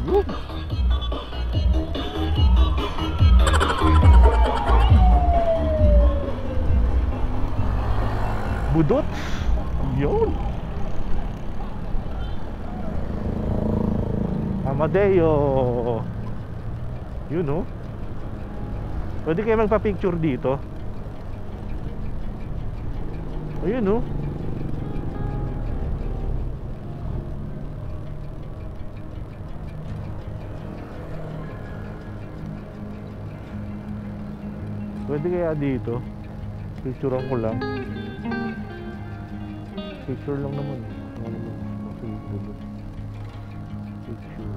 Woo! Budot. Yun. Amadeo. Yun, oh. Pwede kayo magpa-picture dito. Ayun, oh. Pwede kaya dito. Picturean ko lang. Picture lang naman. Ano naman? Picture.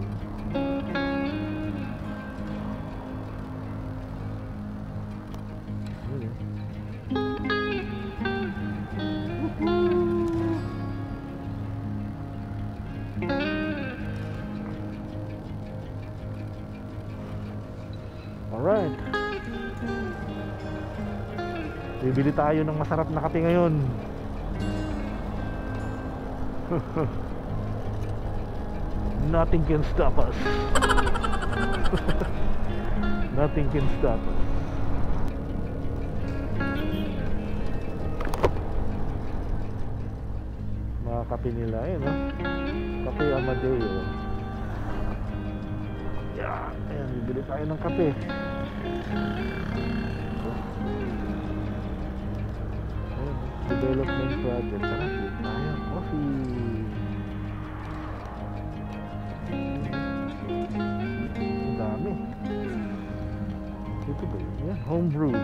Alright. Bibili tayo ng masarap na kape ngayon. Nothing can stop us. Nothing can stop us. Mga kape nila yun, no? Kape Amadeo. Yeah. Ayan, bibili tayo ng kape. Development project. Sarap din tayo. Coffee. Ang dami. Ito ba yun? Yan. Homebrew.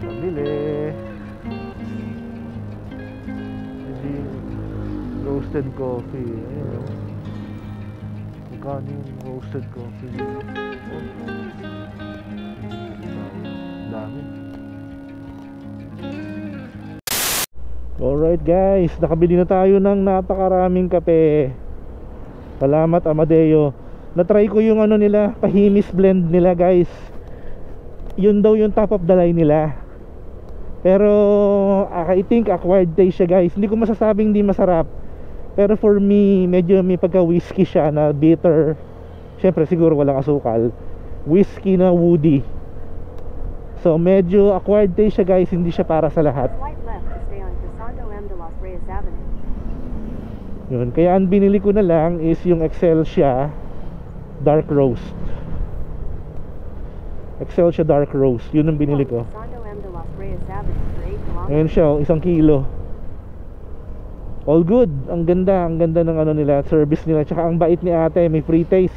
Pabili. Roasted coffee. Ayun, oh. Magkano yung roasted coffee? Dami. Alright guys, nakabili na tayo ng napakaraming kape. Salamat Amadeo. Na-try ko yung ano nila, Pahimis blend nila guys. Yun daw yung top of the line nila. Pero I think acquired taste siya guys. Hindi ko masasabing hindi masarap. Pero for me, medyo may pagka-whiskey siya na bitter. Siyempre siguro walang asukal. Whiskey na woody. So medyo acquired taste siya guys. Hindi siya para sa lahat. Yun, kaya ang binili ko na lang is yung Excelsia Dark Roast. Excelsia Dark Roast. Yun ang binili ko. Ngayon siya, 1 kilo. All good. Ang ganda ng ano nila, service nila. Tsaka ang bait ni ate, may free taste.